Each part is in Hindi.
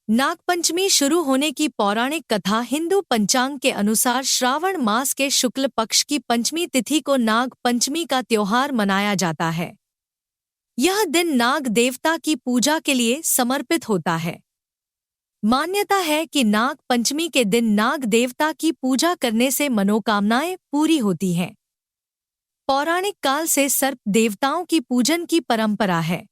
नागपंचमी शुरू होने की पौराणिक कथा हिंदू पंचांग के अनुसार श्रावण मास के शुक्ल पक्ष की पंचमी तिथि को नाग पंचमी का त्योहार मनाया जाता है। यह दिन नाग देवता की पूजा के लिए समर्पित होता है। मान्यता है कि नाग पंचमी के दिन नाग देवता की पूजा करने से मनोकामनाएं पूरी होती हैं। पौराणिक काल से सर्प देवताओं की पूजन की परंपरा है।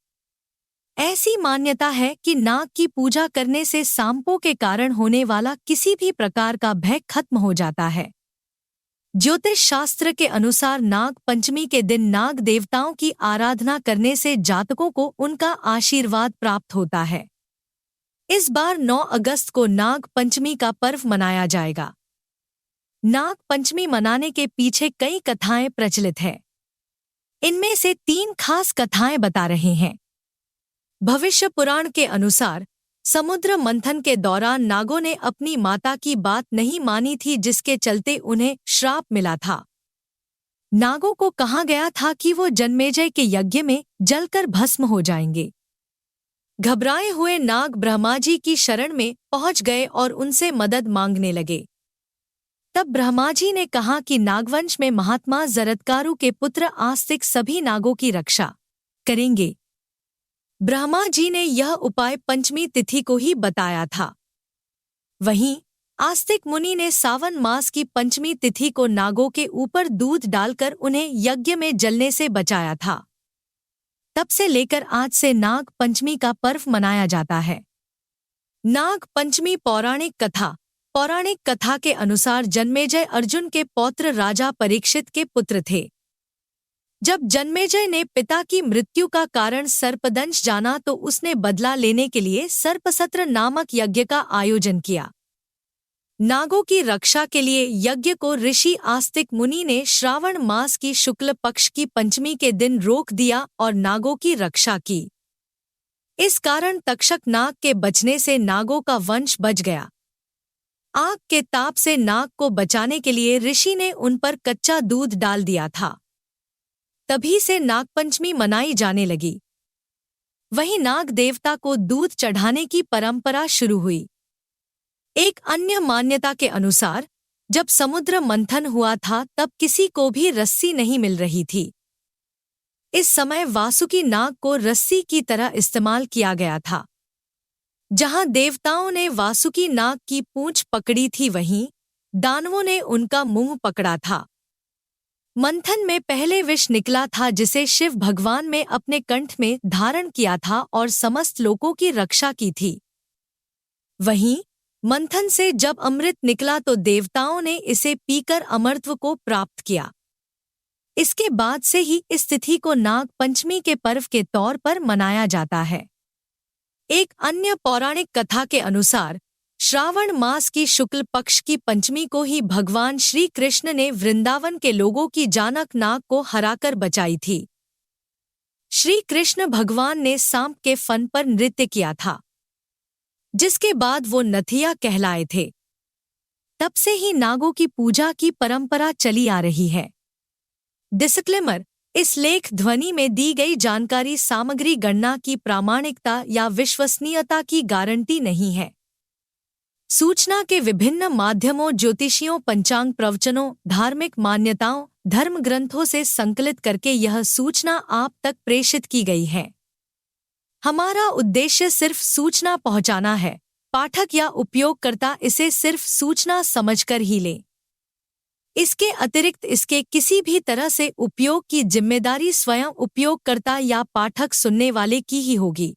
ऐसी मान्यता है कि नाग की पूजा करने से सांपों के कारण होने वाला किसी भी प्रकार का भय खत्म हो जाता है। ज्योतिष शास्त्र के अनुसार नाग पंचमी के दिन नाग देवताओं की आराधना करने से जातकों को उनका आशीर्वाद प्राप्त होता है। इस बार 9 अगस्त को नाग पंचमी का पर्व मनाया जाएगा। नाग पंचमी मनाने के पीछे कई कथाएं प्रचलित हैं। इनमें से 3 खास कथाएं बता रहे हैं। भविष्य पुराण के अनुसार समुद्र मंथन के दौरान नागों ने अपनी माता की बात नहीं मानी थी, जिसके चलते उन्हें श्राप मिला था। नागों को कहा गया था कि वो जन्मेजय के यज्ञ में जलकर भस्म हो जाएंगे। घबराए हुए नाग ब्रह्मा जी की शरण में पहुंच गए और उनसे मदद मांगने लगे। तब ब्रह्मा जी ने कहा कि नागवंश में महात्मा जरत्कारु के पुत्र आस्तिक सभी नागों की रक्षा करेंगे। ब्रह्मा जी ने यह उपाय पंचमी तिथि को ही बताया था। वहीं आस्तिक मुनि ने सावन मास की पंचमी तिथि को नागों के ऊपर दूध डालकर उन्हें यज्ञ में जलने से बचाया था। तब से लेकर आज से नाग पंचमी का पर्व मनाया जाता है। नाग पंचमी पौराणिक कथा के अनुसार जन्मेजय अर्जुन के पौत्र राजा परीक्षित के पुत्र थे। जब जन्मेजय ने पिता की मृत्यु का कारण सर्पदंश जाना तो उसने बदला लेने के लिए सर्पसत्र नामक यज्ञ का आयोजन किया। नागों की रक्षा के लिए यज्ञ को ऋषि आस्तिक मुनि ने श्रावण मास की शुक्ल पक्ष की पंचमी के दिन रोक दिया और नागों की रक्षा की। इस कारण तक्षक नाग के बचने से नागों का वंश बच गया। आग के ताप से नाग को बचाने के लिए ऋषि ने उन पर कच्चा दूध डाल दिया था। तभी से नागपंचमी मनाई जाने लगी। वहीं नाग देवता को दूध चढ़ाने की परंपरा शुरू हुई। एक अन्य मान्यता के अनुसार जब समुद्र मंथन हुआ था तब किसी को भी रस्सी नहीं मिल रही थी। इस समय वासुकी नाग को रस्सी की तरह इस्तेमाल किया गया था। जहां देवताओं ने वासुकी नाग की पूंछ पकड़ी थी, वहीं दानवों ने उनका मुंह पकड़ा था। मंथन में पहले विष निकला था, जिसे शिव भगवान ने अपने कंठ में धारण किया था और समस्त लोगों की रक्षा की थी। वहीं मंथन से जब अमृत निकला तो देवताओं ने इसे पीकर अमरत्व को प्राप्त किया। इसके बाद से ही इस तिथि को नाग पंचमी के पर्व के तौर पर मनाया जाता है। एक अन्य पौराणिक कथा के अनुसार श्रावण मास की शुक्ल पक्ष की पंचमी को ही भगवान श्री कृष्ण ने वृंदावन के लोगों की जानक नाग को हराकर बचाई थी। श्री कृष्ण भगवान ने सांप के फन पर नृत्य किया था, जिसके बाद वो नथिया कहलाए थे। तब से ही नागों की पूजा की परंपरा चली आ रही है। डिस्क्लेमर: इस लेख ध्वनि में दी गई जानकारी सामग्री गणना की प्रामाणिकता या विश्वसनीयता की गारंटी नहीं है। सूचना के विभिन्न माध्यमों, ज्योतिषियों, पंचांग प्रवचनों, धार्मिक मान्यताओं, धर्म ग्रंथों से संकलित करके यह सूचना आप तक प्रेषित की गई है। हमारा उद्देश्य सिर्फ सूचना पहुंचाना है। पाठक या उपयोगकर्ता इसे सिर्फ सूचना समझकर ही लें। इसके अतिरिक्त इसके किसी भी तरह से उपयोग की जिम्मेदारी स्वयं उपयोगकर्ता या पाठक सुनने वाले की ही होगी।